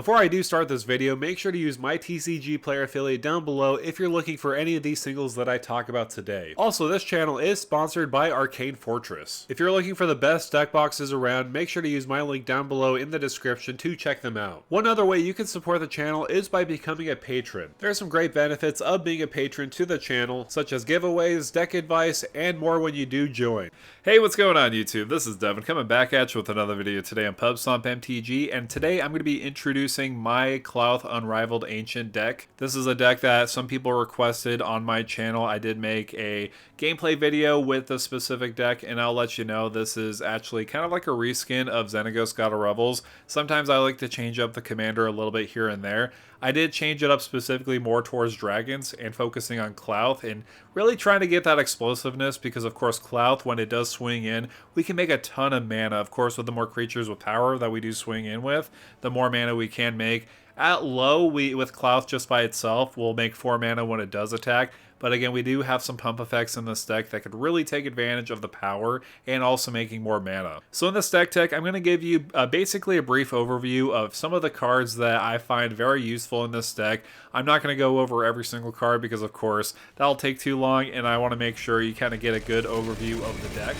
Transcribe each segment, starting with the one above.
Before I do start this video, make sure to use my TCG player affiliate down below if you're looking for any of these singles that I talk about today. Also, this channel is sponsored by Arcane Fortress. If you're looking for the best deck boxes around, make sure to use my link down below in the description to check them out. One other way you can support the channel is by becoming a patron. There are some great benefits of being a patron to the channel, such as giveaways, deck advice, and more when you do join. Hey, what's going on YouTube? This is Devin coming back at you with another video today on PubStomp MTG, and today I'm going to be introducing my Klauth Unrivaled Ancient deck. This is a deck that some people requested on my channel. I did make a gameplay video with the specific deck, and I'll let you know this is actually kind of like a reskin of Xenagos God of Revels. Sometimes I like to change up the commander a little bit here and there. I did change it up specifically more towards dragons and focusing on Klauth and really trying to get that explosiveness because, of course, Klauth, when it does swing in, we can make a ton of mana. Of course, with the more creatures with power that we do swing in with, the more mana we can make. At low, with Klauth just by itself, we'll make 4 mana when it does attack. But again, we do have some pump effects in this deck that could really take advantage of the power and also making more mana. So in this deck tech, I'm going to give you basically a brief overview of some of the cards that I find very useful in this deck. I'm not going to go over every single card because, of course, that'll take too long, and I want to make sure you kind of get a good overview of the deck.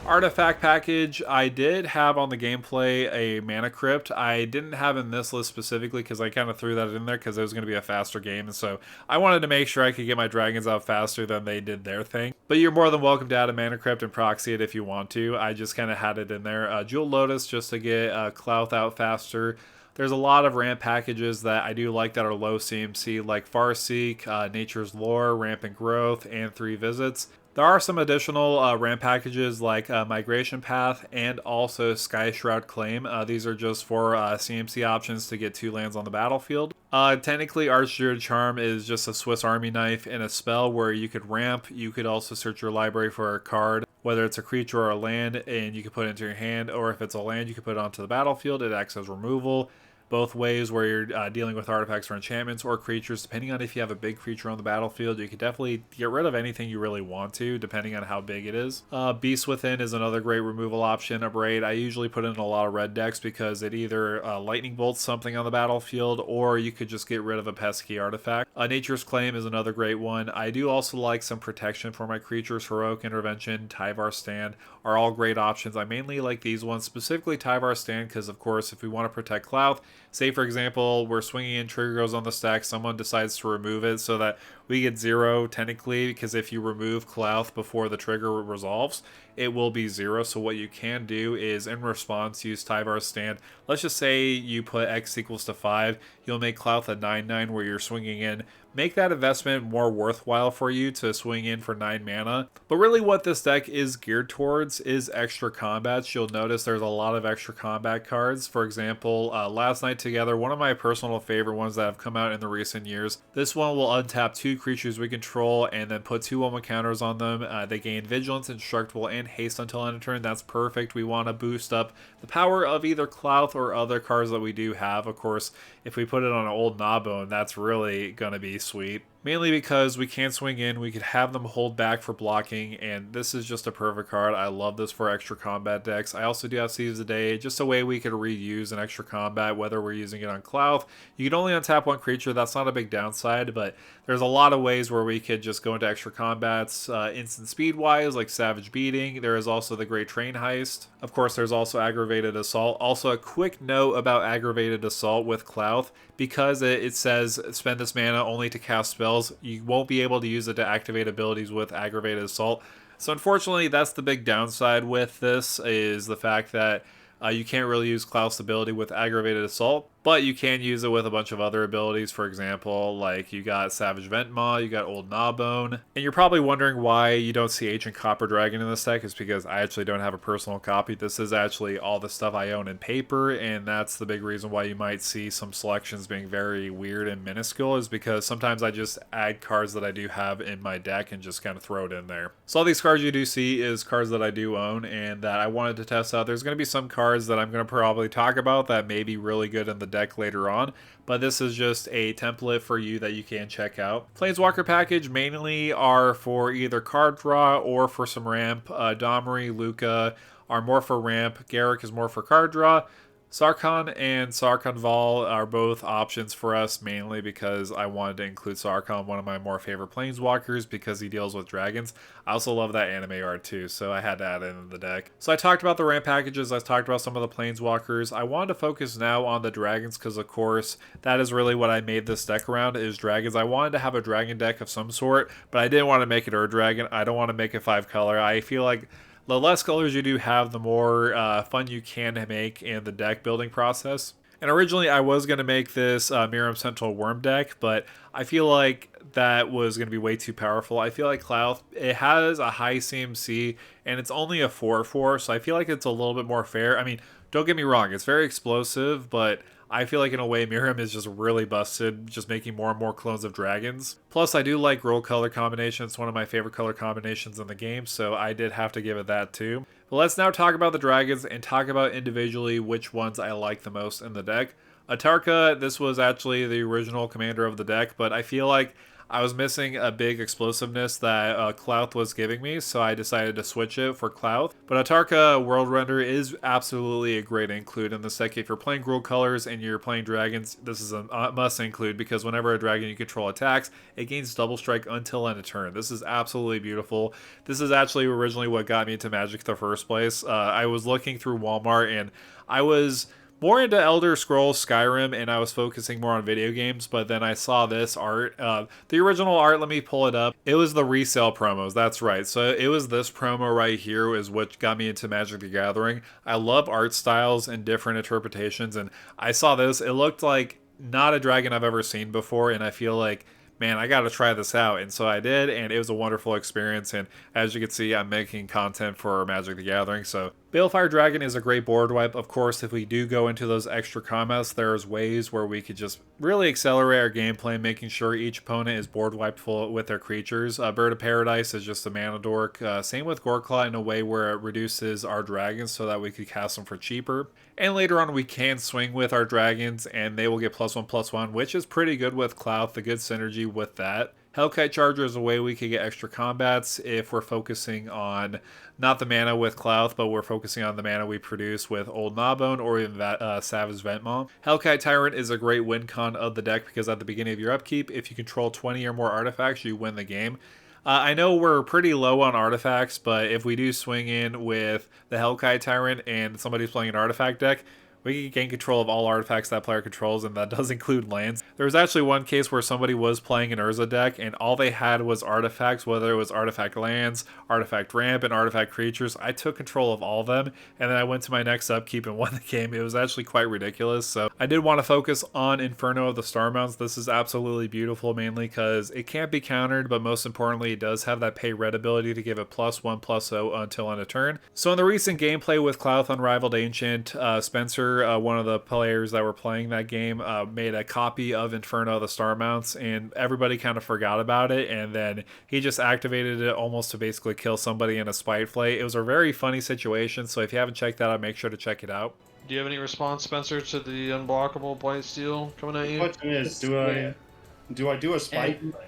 Artifact package, I did have on the gameplay a Mana Crypt. I didn't have in this list specifically because I kind of threw that in there because it was going to be a faster game, and so I wanted to make sure I could get my dragons out faster than they did their thing. But you're more than welcome to add a Mana Crypt and proxy it if you want to. I just kind of had it in there. Jewel Lotus just to get Klauth out faster. There's a lot of ramp packages that I do like that are low CMC, like Farseek, Nature's Lore, Rampant Growth, and 3 Visits. There are some additional ramp packages like Migration Path and also Sky Shroud Claim. These are just for CMC options to get 2 lands on the battlefield. Technically, Archdruid Charm is just a Swiss Army knife and a spell where you could ramp. You could also search your library for a card, whether it's a creature or a land, and you can put it into your hand, or if it's a land, you can put it onto the battlefield. It acts as removal. Both ways where you're dealing with artifacts or enchantments or creatures, depending on if you have a big creature on the battlefield, you could definitely get rid of anything you really want to, depending on how big it is. Beast Within is another great removal option. A Braid, I usually put in a lot of red decks because it either lightning bolts something on the battlefield, or you could just get rid of a pesky artifact. Nature's Claim is another great one. I do also like some protection for my creatures. Heroic Intervention, Tyvar Stand are all great options. I mainly like these ones, specifically Tyvar Stand, because of course if we want to protect Klauth, say for example we're swinging in, trigger goes on the stack, someone decides to remove it so that we get 0 technically, because if you remove Klauth before the trigger resolves, it will be 0. So what you can do is in response use Tyvar Stand. Let's just say you put X equals to 5, you'll make Klauth a 9/9 where you're swinging in. Make that investment more worthwhile for you to swing in for 9 mana. But really what this deck is geared towards is extra combats. You'll notice there's a lot of extra combat cards. For example, Last Night Together, one of my personal favorite ones that have come out in the recent years. This one will untap 2 creatures we control and then put 2 1/1 counters on them. They gain Vigilance, Indestructible, and Haste until end of turn. That's perfect. We want to boost up the power of either Klauth or other cards that we do have. Of course, if we put it on an old Gnawbone, that's really going to be sweet. Mainly because we can't swing in, we could have them hold back for blocking, and this is just a perfect card. I love this for extra combat decks. I also do have Seize the Day, just a way we could reuse an extra combat, whether we're using it on Klauth. You can only untap 1 creature, that's not a big downside, but there's a lot of ways where we could just go into extra combats. Instant speed wise, like Savage Beating. There is also the Great Train Heist. Of course, there's also Aggravated Assault. Also, a quick note about Aggravated Assault with Klauth, because it says spend this mana only to cast spells, you won't be able to use it to activate abilities with Aggravated Assault. So unfortunately, that's the big downside with this, is the fact that you can't really use Klauth's ability with Aggravated Assault. But you can use it with a bunch of other abilities. For example, like you got Savage Ventmaw, you got Old Gnawbone. And you're probably wondering why you don't see Ancient Copper Dragon in this deck. It's because I actually don't have a personal copy. This is actually all the stuff I own in paper, and that's the big reason why you might see some selections being very weird and minuscule, is because sometimes I just add cards that I do have in my deck and just kind of throw it in there. So all these cards you do see is cards that I do own and that I wanted to test out. There's going to be some cards that I'm going to probably talk about that may be really good in the deck later on, but this is just a template for you that you can check out. Planeswalker package mainly are for either card draw or for some ramp. Domri, Luca are more for ramp. Garrick is more for card draw. Sarkhan and Sarkhan Vol are both options for us, mainly because I wanted to include Sarkhan, one of my more favorite planeswalkers, because he deals with dragons. I also love that anime art too, so I had to add it in the deck. So I talked about the ramp packages, I talked about some of the planeswalkers. I wanted to focus now on the dragons, because of course, that is really what I made this deck around, is dragons. I wanted to have a dragon deck of some sort, but I didn't want to make it Ur-Dragon. I don't want to make it 5-color. I feel like the less colors you do have, the more fun you can make in the deck building process. And originally I was going to make this Miriam Sentinel Worm deck, but I feel like that was going to be way too powerful. I feel like Klauth, it has a high CMC, and it's only a 4/4, so I feel like it's a little bit more fair. I mean, don't get me wrong, it's very explosive, but I feel like in a way Miriam is just really busted, just making more and more clones of dragons. Plus, I do like roll color combination. It's one of my favorite color combinations in the game, so I did have to give it that too. But let's now talk about the dragons and talk about individually which ones I like the most in the deck. Atarka, this was actually the original commander of the deck, but I feel like I was missing a big explosiveness that Klauth was giving me, so I decided to switch it for Klauth. But Atarka World Render is absolutely a great include in this deck. If you're playing Gruul colors and you're playing dragons, this is a must include, because whenever a dragon you control attacks, it gains double strike until end of turn. This is absolutely beautiful. This is actually originally what got me into Magic in the first place. I was looking through Walmart and I was more into Elder Scrolls Skyrim, and I was focusing more on video games, but then I saw this art. The original art, let me pull it up. It was the resale promos, that's right. So it was this promo right here is what got me into Magic the Gathering. I love art styles and different interpretations, and I saw this. It looked like not a dragon I've ever seen before, and I feel like, man, I gotta try this out. And so I did, and it was a wonderful experience. And as you can see, I'm making content for Magic the Gathering. So Balefire Dragon is a great board wipe. Of course, if we do go into those extra combats, there's ways where we could just really accelerate our gameplay, making sure each opponent is board wiped full with their creatures. Bird of Paradise is just a mana dork. Same with Goreclaw in a way where it reduces our dragons so that we could cast them for cheaper. And later on, we can swing with our dragons, and they will get +1/+1, which is pretty good with Klauth, the good synergy with that. Hellkite Charger is a way we could get extra combats if we're focusing on not the mana with Klauth, but we're focusing on the mana we produce with Old Gnawbone or even Savage Ventmaw. Hellkite Tyrant is a great win con of the deck, because at the beginning of your upkeep, if you control 20 or more artifacts, you win the game. I know we're pretty low on artifacts, but if we do swing in with the Hellkite Tyrant and somebody's playing an artifact deck, we can gain control of all artifacts that player controls, and that does include lands. There was actually one case where somebody was playing an Urza deck, and all they had was artifacts, whether it was artifact lands, artifact ramp, and artifact creatures. I took control of all of them, and then I went to my next upkeep and won the game. It was actually quite ridiculous. So I did want to focus on Inferno of the Star Mounts. This is absolutely beautiful, mainly because it can't be countered, but most importantly, it does have that pay red ability to give it +1/+0 until end of turn. So in the recent gameplay with Klauth Unrivaled Ancient, Spencer, one of the players that were playing that game, made a copy of Inferno of the Star Mounts, and everybody kind of forgot about it, and then he just activated it almost to basically kill somebody in a spite play. It was a very funny situation, so if you haven't checked that out, make sure to check it out. Do you have any response, Spencer, to the unblockable Blight Steel coming at you? The question is, do I do a spike play?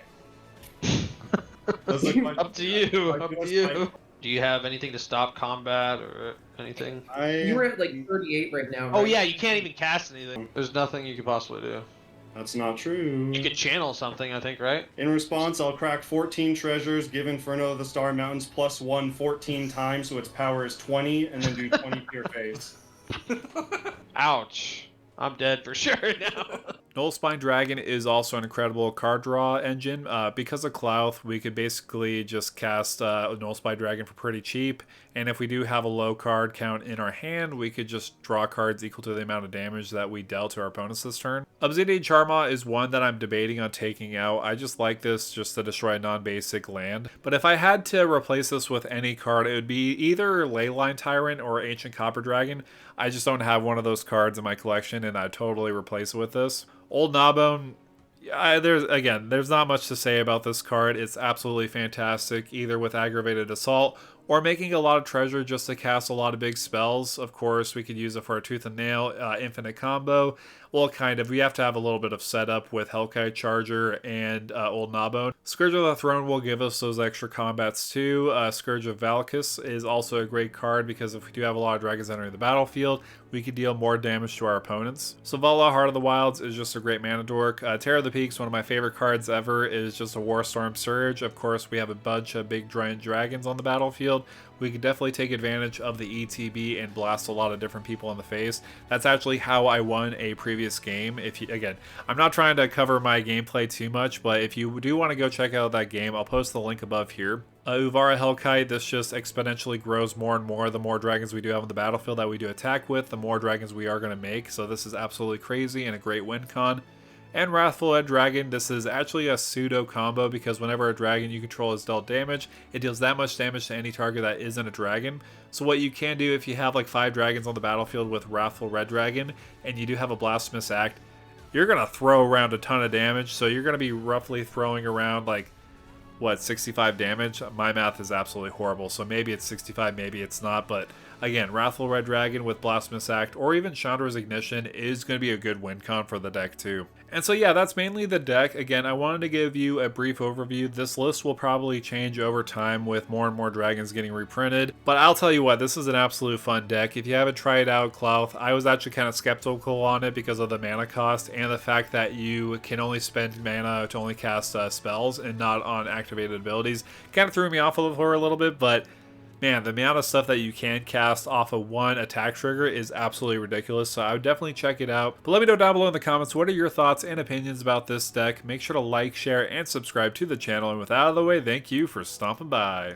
Up to you. Up to you. Do you have anything to stop combat or anything? You were at like 38 right now. Oh right? yeah, you can't even cast anything. There's nothing you could possibly do. That's not true. You could channel something, I think, right? In response, I'll crack 14 treasures, give Inferno of the Star Mountains +1 14 times, so its power is 20, and then do 20 to your face. Ouch. I'm dead for sure now. Nullspine Dragon is also an incredible card draw engine. Because of Klauth, we could basically just cast Nullspine Dragon for pretty cheap, and if we do have a low card count in our hand, we could just draw cards equal to the amount of damage that we dealt to our opponents this turn. Obsidian Charmaw is one that I'm debating on taking out. I just like this just to destroy a non-basic land. But if I had to replace this with any card, it would be either Leyline Tyrant or Ancient Copper Dragon. I just don't have one of those cards in my collection, and I'd totally replace it with this. Old Gnawbone, there's not much to say about this card. It's absolutely fantastic, either with Aggravated Assault or making a lot of treasure just to cast a lot of big spells. Of course, we could use it for a Tooth and Nail infinite combo. Well, kind of. We have to have a little bit of setup with Hellkite Charger and Old Gnawbone. Scourge of the Throne will give us those extra combats too. Scourge of Valkis is also a great card because if we do have a lot of dragons entering the battlefield, we could deal more damage to our opponents. So Vala, Heart of the Wilds is just a great mana dork. Terror of the Peaks, one of my favorite cards ever, is just a Warstorm Surge. Of course, we have a bunch of big giant dragons on the battlefield. We could definitely take advantage of the ETB and blast a lot of different people in the face. That's actually how I won a previous game. If you, again, I'm not trying to cover my gameplay too much, but if you do want to go check out that game, I'll post the link above here. Uvara Hellkite, this just exponentially grows more and more the more dragons we do have on the battlefield that we do attack with, the more dragons we are going to make. So this is absolutely crazy and a great win con. And Wrathful Red Dragon, this is actually a pseudo combo because whenever a dragon you control is dealt damage, it deals that much damage to any target that isn't a dragon. So what you can do if you have like 5 dragons on the battlefield with Wrathful Red Dragon and you do have a Blasphemous Act, you're going to throw around a ton of damage. So you're going to be roughly throwing around like, what, 65 damage? My math is absolutely horrible. So maybe it's 65, maybe it's not. But again, Wrathful Red Dragon with Blasphemous Act or even Chandra's Ignition is going to be a good win con for the deck too. And so yeah, that's mainly the deck. Again, I wanted to give you a brief overview. This list will probably change over time with more and more dragons getting reprinted. But I'll tell you what, this is an absolute fun deck. If you haven't tried out Klauth, I was actually kind of skeptical on it because of the mana cost and the fact that you can only spend mana to only cast spells and not on activated abilities. Kind of threw me off for a little bit, but man, the amount of stuff that you can cast off of one attack trigger is absolutely ridiculous, so I would definitely check it out. But let me know down below in the comments, what are your thoughts and opinions about this deck? Make sure to like, share, and subscribe to the channel. And with that out of the way, thank you for stomping by.